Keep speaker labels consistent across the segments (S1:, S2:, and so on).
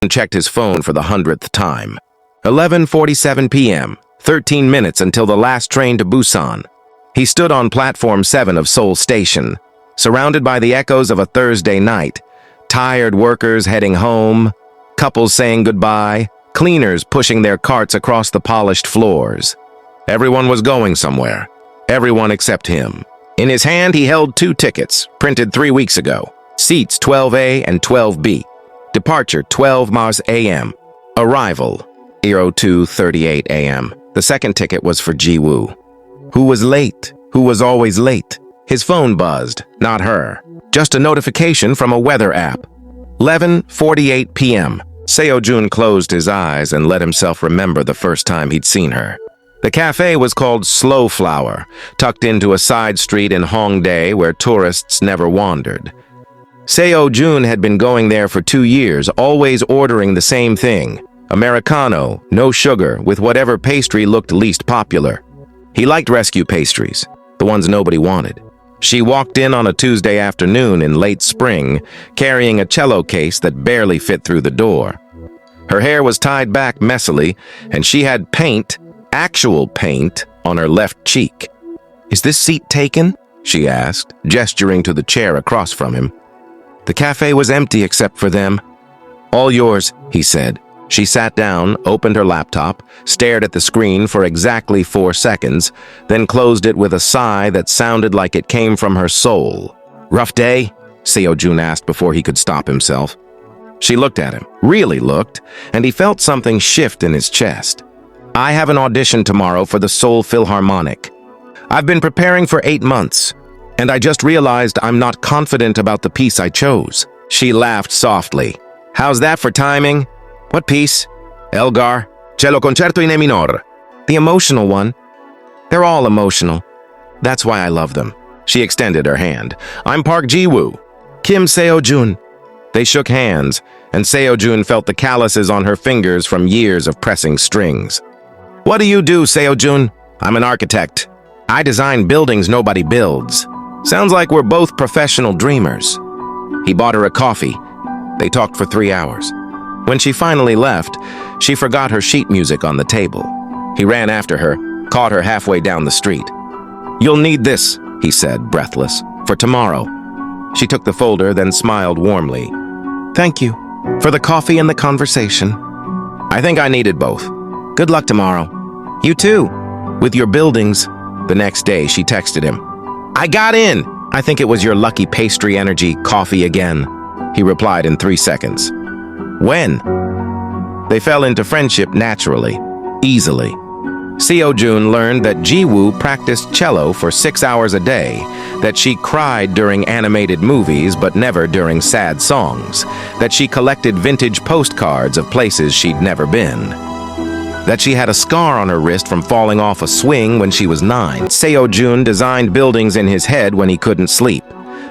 S1: and checked his phone for the 100th time. 11:47 p.m., 13 minutes until the last train to Busan. He stood on platform 7 of Seoul Station, surrounded by the echoes of a Thursday night. Tired workers heading home, couples saying goodbye, cleaners pushing their carts across the polished floors. Everyone was going somewhere. Everyone except him. In his hand, he held 2 tickets, printed 3 weeks ago. Seats 12A and 12B. Departure 12 Mars a.m. Arrival 02:38 a.m. The second ticket was for Ji-woo. Who was late? Who was always late? His phone buzzed, not her. Just a notification from a weather app. 11:48 p.m. Seo-jun closed his eyes and let himself remember the first time he'd seen her. The cafe was called Slow Flower, tucked into a side street in Hongdae where tourists never wandered. Seo-jun had been going there for 2 years, always ordering the same thing. Americano, no sugar, with whatever pastry looked least popular. He liked rescue pastries, the ones nobody wanted. She walked in on a Tuesday afternoon in late spring, carrying a cello case that barely fit through the door. Her hair was tied back messily, and she had paint, actual paint, on her left cheek. "Is this seat taken?" she asked, gesturing to the chair across from him. The cafe was empty except for them. "All yours," he said. She sat down, opened her laptop, stared at the screen for exactly 4 seconds, then closed it with a sigh that sounded like it came from her soul. "Rough day?" Seo-jun asked before he could stop himself. She looked at him, really looked, and he felt something shift in his chest. "I have an audition tomorrow for the Seoul Philharmonic. I've been preparing for 8 months, and I just realized I'm not confident about the piece I chose." She laughed softly. "How's that for timing?" "What piece?" "Elgar, cello concerto in E minor." "The emotional one." "They're all emotional. That's why I love them." She extended her hand. "I'm Park Ji-woo." "Kim Seo-jun." They shook hands, and Seo-jun felt the calluses on her fingers from years of pressing strings. "What do you do, Seo-jun?" "I'm an architect. I design buildings nobody builds." "Sounds like we're both professional dreamers." He bought her a coffee. They talked for 3 hours. When she finally left, she forgot her sheet music on the table. He ran after her, caught her halfway down the street. "You'll need this," he said, breathless, "for tomorrow." She took the folder, then smiled warmly. "Thank you for the coffee and the conversation." "I think I needed both. Good luck tomorrow." "You too, with your buildings." The next day, she texted him. "I got in!" "I think it was your lucky pastry energy coffee again." He replied in 3 seconds. "When?" They fell into friendship naturally, easily. Seo-jun learned that Ji-woo practiced cello for 6 hours a day, that she cried during animated movies but never during sad songs, that she collected vintage postcards of places she'd never been, that she had a scar on her wrist from falling off a swing when she was 9. Seo-jun designed buildings in his head when he couldn't sleep,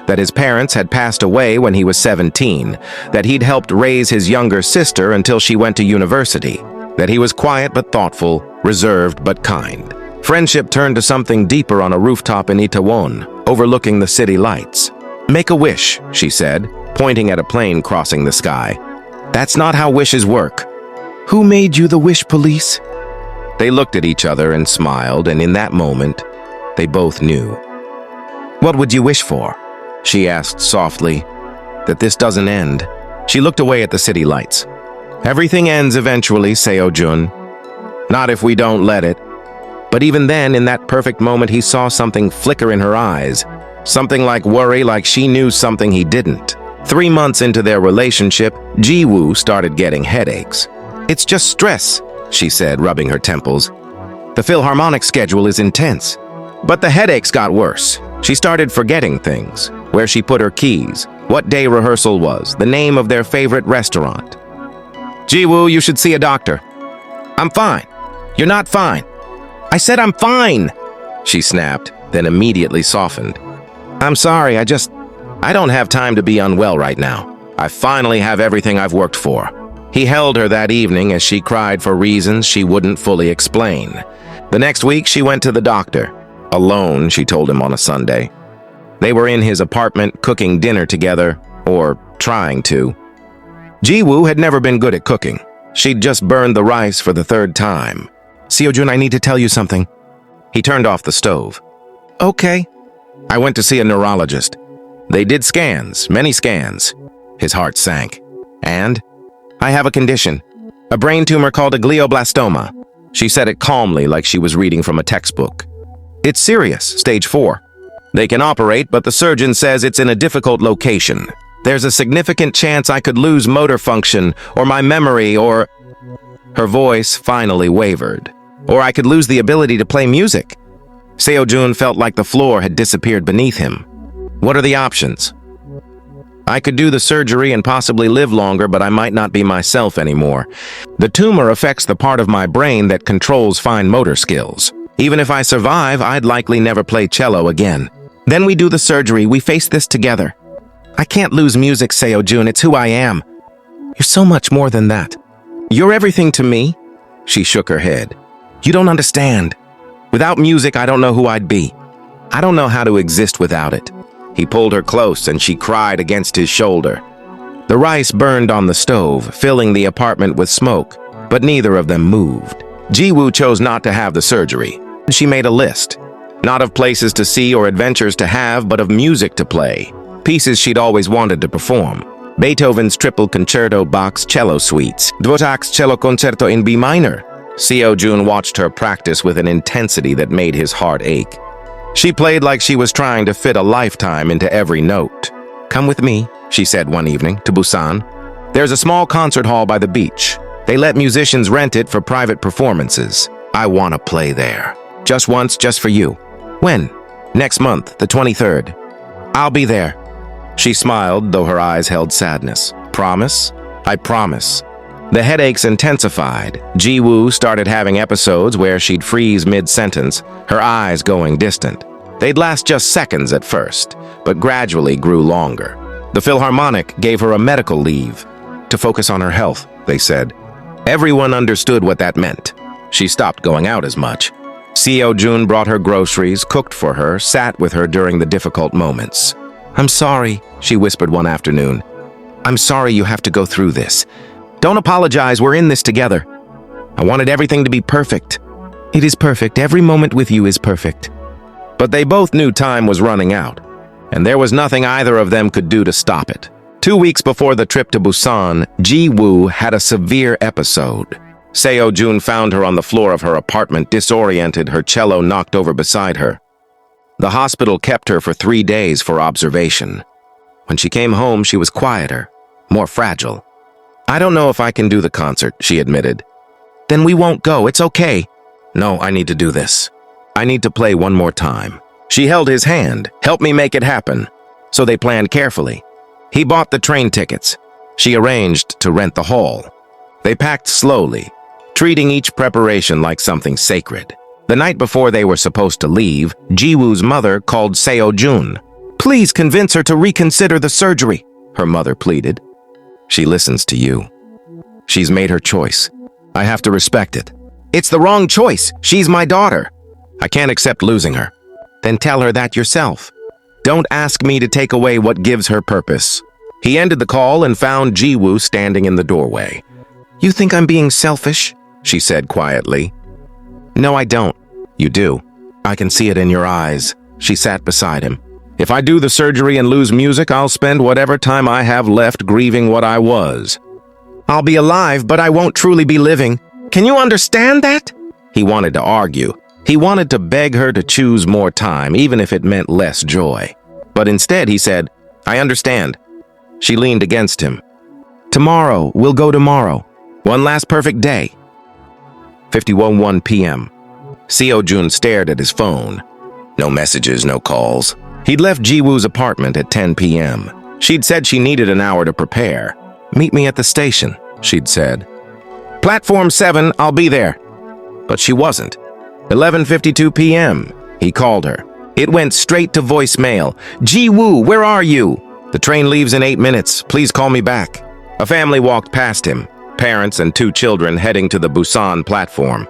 S1: that his parents had passed away when he was 17, that he'd helped raise his younger sister until she went to university, that he was quiet but thoughtful, reserved but kind. Friendship turned to something deeper on a rooftop in Itaewon, overlooking the city lights. "Make a wish," she said, pointing at a plane crossing the sky. "That's not how wishes work." "Who made you the wish police?" They looked at each other and smiled, and in that moment, they both knew. "What would you wish for?" she asked softly. "That this doesn't end." She looked away at the city lights. "Everything ends eventually, Seo-jun. Not if we don't let it." But even then, in that perfect moment, he saw something flicker in her eyes. Something like worry, like she knew something he didn't. 3 months into their relationship, Ji-woo started getting headaches. "It's just stress," she said, rubbing her temples. "The Philharmonic schedule is intense." But the headaches got worse. She started forgetting things. Where she put her keys, what day rehearsal was, the name of their favorite restaurant. "Ji-woo, you should see a doctor." "I'm fine." "You're not fine." "I said I'm fine," she snapped, then immediately softened. "I'm sorry, I don't have time to be unwell right now. I finally have everything I've worked for." He held her that evening as she cried for reasons she wouldn't fully explain. The next week, she went to the doctor. Alone, she told him on a Sunday. They were in his apartment cooking dinner together, or trying to. Ji-woo had never been good at cooking. She'd just burned the rice for the third time. Seo-jun, I need to tell you something. He turned off the stove. Okay. I went to see a neurologist. They did scans, many scans. His heart sank. And? I have a condition. A brain tumor called a glioblastoma. She said it calmly, like she was reading from a textbook. It's serious, stage 4. They can operate, but the surgeon says it's in a difficult location. There's a significant chance I could lose motor function, or my memory, or... Her voice finally wavered. Or I could lose the ability to play music. Seo-jun felt like the floor had disappeared beneath him. What are the options? I could do the surgery and possibly live longer, but I might not be myself anymore. The tumor affects the part of my brain that controls fine motor skills. Even if I survive, I'd likely never play cello again. Then we do the surgery, we face this together. I can't lose music, Seo-jun, it's who I am. You're so much more than that. You're everything to me. She shook her head. You don't understand. Without music, I don't know who I'd be. I don't know how to exist without it. He pulled her close and she cried against his shoulder. The rice burned on the stove, filling the apartment with smoke, but neither of them moved. Ji-woo chose not to have the surgery. She made a list, not of places to see or adventures to have, but of music to play, pieces she'd always wanted to perform. Beethoven's Triple Concerto Box Cello Suites, Dvořák's Cello Concerto in B minor. Seo-jun watched her practice with an intensity that made his heart ache. She played like she was trying to fit a lifetime into every note. Come with me, she said one evening, to Busan. There's a small concert hall by the beach. They let musicians rent it for private performances. I want to play there. Just once, just for you. When? Next month, the 23rd. I'll be there. She smiled, though her eyes held sadness. Promise? I promise. The headaches intensified. Ji-woo started having episodes where she'd freeze mid-sentence, her eyes going distant. They'd last just seconds at first, but gradually grew longer. The Philharmonic gave her a medical leave to focus on her health, they said. Everyone understood what that meant. She stopped going out as much. Seo-jun brought her groceries, cooked for her, sat with her during the difficult moments. I'm sorry, she whispered one afternoon. I'm sorry you have to go through this. Don't apologize, we're in this together. I wanted everything to be perfect. It is perfect, every moment with you is perfect. But they both knew time was running out, and there was nothing either of them could do to stop it. 2 weeks before the trip to Busan, Ji-woo had a severe episode. Seo-jun found her on the floor of her apartment, disoriented, her cello knocked over beside her. The hospital kept her for 3 days for observation. When she came home, she was quieter, more fragile. I don't know if I can do the concert, she admitted. Then we won't go, it's okay. No, I need to do this. I need to play one more time. She held his hand, help me make it happen. So they planned carefully. He bought the train tickets. She arranged to rent the hall. They packed slowly, treating each preparation like something sacred. The night before they were supposed to leave, Ji-woo's mother called Seo-jun. Please convince her to reconsider the surgery, her mother pleaded. She listens to you. She's made her choice. I have to respect it. It's the wrong choice. She's my daughter. I can't accept losing her. Then tell her that yourself. Don't ask me to take away what gives her purpose. He ended the call and found Ji-woo standing in the doorway. You think I'm being selfish? She said quietly. No, I don't. You do. I can see it in your eyes. She sat beside him. If I do the surgery and lose music, I'll spend whatever time I have left grieving what I was. I'll be alive, but I won't truly be living. Can you understand that? He wanted to argue. He wanted to beg her to choose more time, even if it meant less joy. But instead, he said, I understand. She leaned against him. Tomorrow, we'll go tomorrow. One last perfect day. 51:01 p.m. Seo-jun stared at his phone. No messages, no calls. He'd left Ji-woo's apartment at 10 p.m. She'd said she needed an hour to prepare. Meet me at the station, she'd said. Platform 7, I'll be there. But she wasn't. 11:52 p.m. He called her. It went straight to voicemail. Ji-woo, where are you? The train leaves in 8 minutes. Please call me back. A family walked past him, parents and 2 children heading to the Busan platform.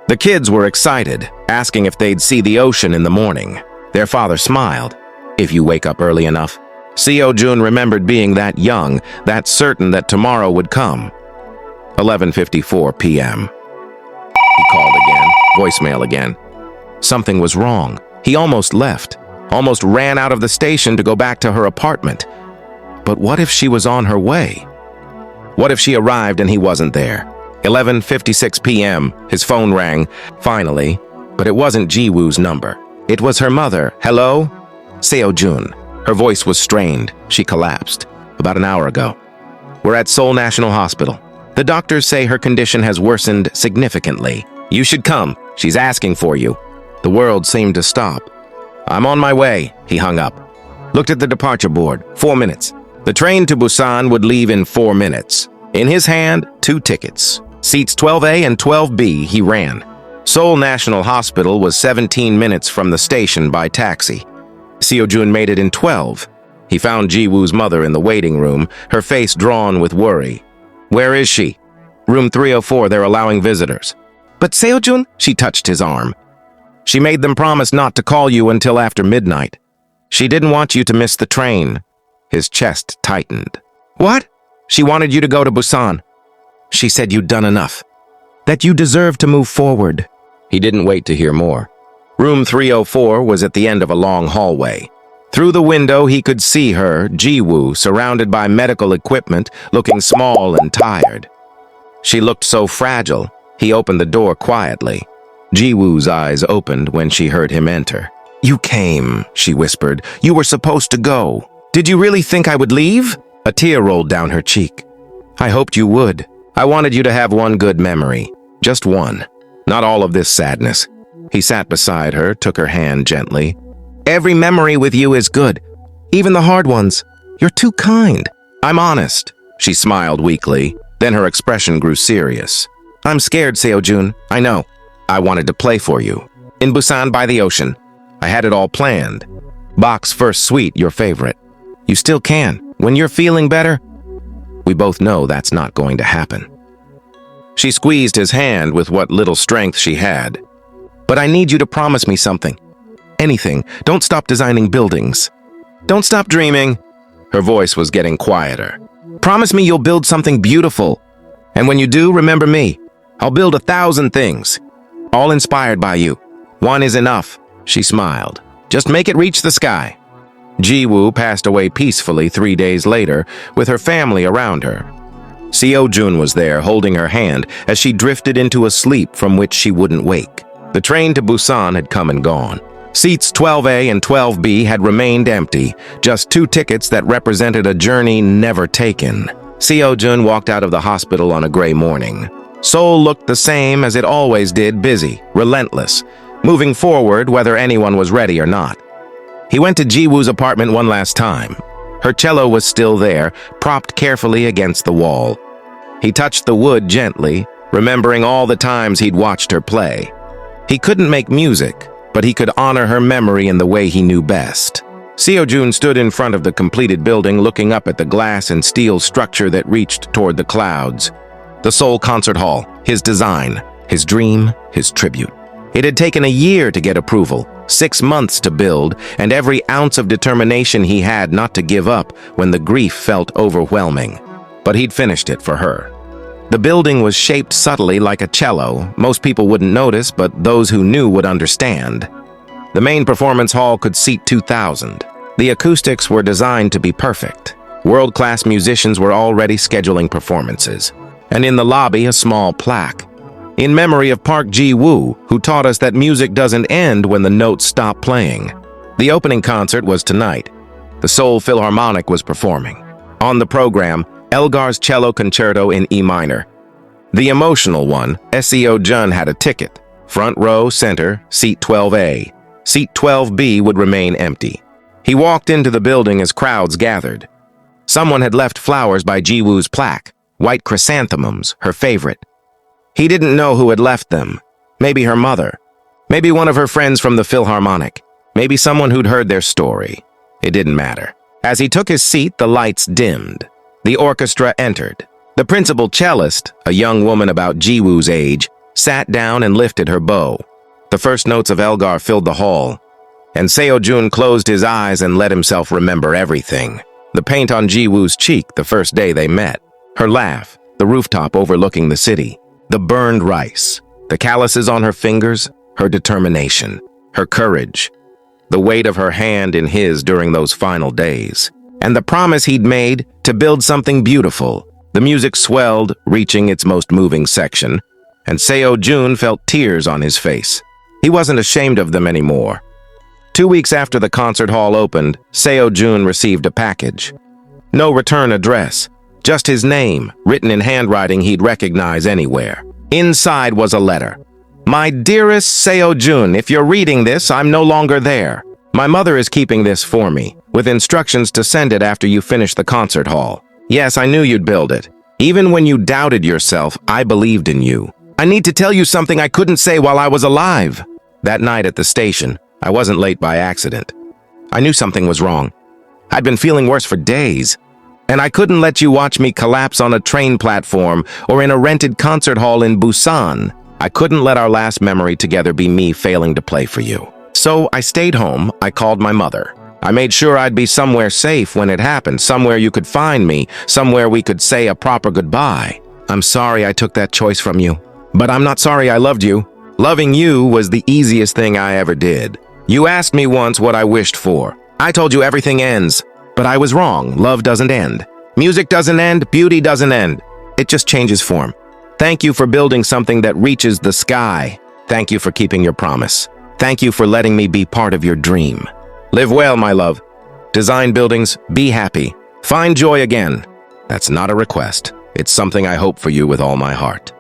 S1: The kids were excited, asking if they'd see the ocean in the morning. Their father smiled. If you wake up early enough. Seo-jun remembered being that young, that certain that tomorrow would come. 11:54 p.m. He called again, voicemail again. Something was wrong. He almost left, almost ran out of the station to go back to her apartment. But what if she was on her way? What if she arrived and he wasn't there? 11:56 p.m. His phone rang, finally, but it wasn't Ji-woo's number. It was her mother. Hello? Seo-jun. Her voice was strained. She collapsed. About an hour ago. We're at Seoul National Hospital. The doctors say her condition has worsened significantly. You should come. She's asking for you. The world seemed to stop. I'm on my way. He hung up. Looked at the departure board. 4 minutes. The train to Busan would leave in 4 minutes. In his hand, 2 tickets. Seats 12A and 12B, he ran. Seoul National Hospital was 17 minutes from the station by taxi. Seo-jun made it in 12. He found Ji-woo's mother in the waiting room, her face drawn with worry. Where is she? Room 304, they're allowing visitors. But Seo-jun? She touched his arm. She made them promise not to call you until after midnight. She didn't want you to miss the train. His chest tightened. What? She wanted you to go to Busan. She said you'd done enough. That you deserve to move forward. He didn't wait to hear more. Room 304 was at the end of a long hallway. Through the window, he could see her, Ji-woo, surrounded by medical equipment, looking small and tired. She looked so fragile. He opened the door quietly. Ji-woo's eyes opened when she heard him enter. You came, she whispered. You were supposed to go. Did you really think I would leave? A tear rolled down her cheek. I hoped you would. I wanted you to have one good memory. Just one. Not all of this sadness. He sat beside her, took her hand gently. Every memory with you is good. Even the hard ones. You're too kind. I'm honest. She smiled weakly. Then her expression grew serious. I'm scared, Seo-jun. I know. I wanted to play for you. In Busan by the ocean. I had it all planned. Bach's First Suite, your favorite. You still can. When you're feeling better, we both know that's not going to happen. She squeezed his hand with what little strength she had. But I need you to promise me something. Anything. Don't stop designing buildings. Don't stop dreaming. Her voice was getting quieter. Promise me you'll build something beautiful. And when you do, remember me. I'll build 1,000 things. All inspired by you. One is enough. She smiled. Just make it reach the sky. Ji-woo passed away peacefully 3 days later, with her family around her. Seo-jun was there, holding her hand, as she drifted into a sleep from which she wouldn't wake. The train to Busan had come and gone. Seats 12A and 12B had remained empty, just 2 tickets that represented a journey never taken. Seo-jun walked out of the hospital on a gray morning. Seoul looked the same as it always did, busy, relentless, moving forward whether anyone was ready or not. He went to Ji-woo's apartment one last time. Her cello was still there, propped carefully against the wall. He touched the wood gently, remembering all the times he'd watched her play. He couldn't make music, but he could honor her memory in the way he knew best. Seo-jun stood in front of the completed building, looking up at the glass and steel structure that reached toward the clouds. The Seoul Concert Hall, his design, his dream, his tribute. It had taken a year to get approval, 6 months to build, and every ounce of determination he had not to give up when the grief felt overwhelming. But he'd finished it for her. The building was shaped subtly like a cello. Most people wouldn't notice, but those who knew would understand. The main performance hall could seat 2,000. The acoustics were designed to be perfect. World-class musicians were already scheduling performances. And in the lobby, a small plaque. In memory of Park Ji-woo, who taught us that music doesn't end when the notes stop playing. The opening concert was tonight. The Seoul Philharmonic was performing. On the program, Elgar's Cello Concerto in E minor. The emotional one, Seo-jun had a ticket. Front row, center, seat 12A. Seat 12B would remain empty. He walked into the building as crowds gathered. Someone had left flowers by Ji-woo's plaque, white chrysanthemums, her favorite. He didn't know who had left them. Maybe her mother. Maybe one of her friends from the Philharmonic. Maybe someone who'd heard their story. It didn't matter. As he took his seat, the lights dimmed. The orchestra entered. The principal cellist, a young woman about Ji-woo's age, sat down and lifted her bow. The first notes of Elgar filled the hall. And Seo-jun closed his eyes and let himself remember everything. The paint on Ji-woo's cheek the first day they met. Her laugh, the rooftop overlooking the city. The burned rice, the calluses on her fingers, her determination, her courage. The weight of her hand in his during those final days. And the promise he'd made to build something beautiful. The music swelled, reaching its most moving section, and Seo-jun felt tears on his face. He wasn't ashamed of them anymore. 2 weeks after the concert hall opened, Seo-jun received a package. No return address, just his name, written in handwriting he'd recognize anywhere. Inside was a letter. "My dearest Seo-jun, if you're reading this, I'm no longer there. My mother is keeping this for me, with instructions to send it after you finish the concert hall. Yes, I knew you'd build it. Even when you doubted yourself, I believed in you. I need to tell you something I couldn't say while I was alive." That night at the station, I wasn't late by accident. I knew something was wrong. I'd been feeling worse for days. And I couldn't let you watch me collapse on a train platform or in a rented concert hall in Busan. I couldn't let our last memory together be me failing to play for you. So I stayed home. I called my mother. I made sure I'd be somewhere safe when it happened, somewhere you could find me, somewhere we could say a proper goodbye. I'm sorry I took that choice from you. But I'm not sorry I loved you. Loving you was the easiest thing I ever did. You asked me once what I wished for. I told you everything ends. But I was wrong. Love doesn't end. Music doesn't end. Beauty doesn't end. It just changes form. Thank you for building something that reaches the sky. Thank you for keeping your promise. Thank you for letting me be part of your dream. Live well, my love. Design buildings. Be happy. Find joy again. That's not a request. It's something I hope for you with all my heart.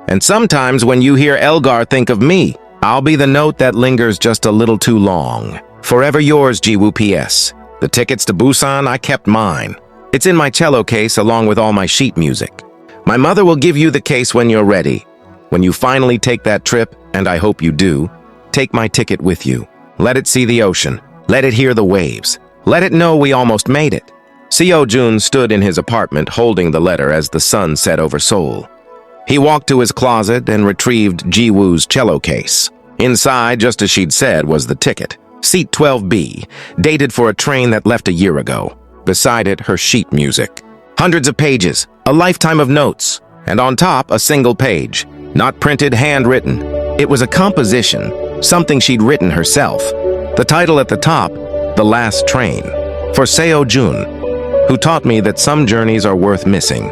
S1: And sometimes when you hear Elgar, think of me. I'll be the note that lingers just a little too long. Forever yours, Ji-woo. P.S. The tickets to Busan, I kept mine. It's in my cello case along with all my sheet music. My mother will give you the case when you're ready. When you finally take that trip, and I hope you do, take my ticket with you. Let it see the ocean. Let it hear the waves. Let it know we almost made it. Seo-jun stood in his apartment holding the letter as the sun set over Seoul. He walked to his closet and retrieved Ji-woo's cello case. Inside, just as she'd said, was the ticket. Seat 12B, dated for a train that left a year ago. Beside it, her sheet music. Hundreds of pages, a lifetime of notes, and on top, a single page. Not printed, handwritten. It was a composition, something she'd written herself. The title at the top, The Last Train, for Seo-jun, who taught me that some journeys are worth missing.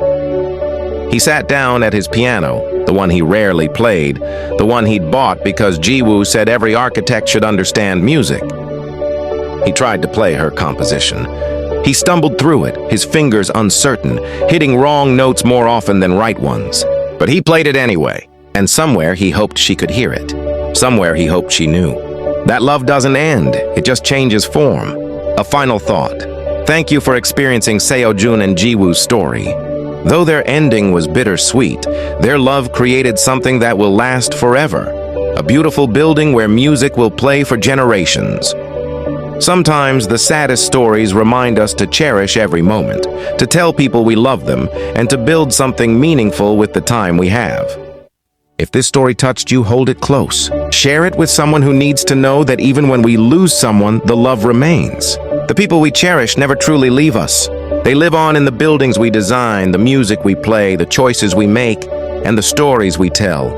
S1: He sat down at his piano, the one he rarely played, the one he'd bought because Ji-woo said every architect should understand music. He tried to play her composition. He stumbled through it, his fingers uncertain, hitting wrong notes more often than right ones. But he played it anyway, and somewhere he hoped she could hear it. Somewhere he hoped she knew. That love doesn't end, it just changes form. A final thought. Thank you for experiencing Seo-jun and Ji-woo's story. Though their ending was bittersweet, their love created something that will last forever. A beautiful building where music will play for generations. Sometimes the saddest stories remind us to cherish every moment, to tell people we love them, and to build something meaningful with the time we have. If this story touched you, hold it close. Share it with someone who needs to know that even when we lose someone, the love remains. The people we cherish never truly leave us. They live on in the buildings we design, the music we play, the choices we make, and the stories we tell.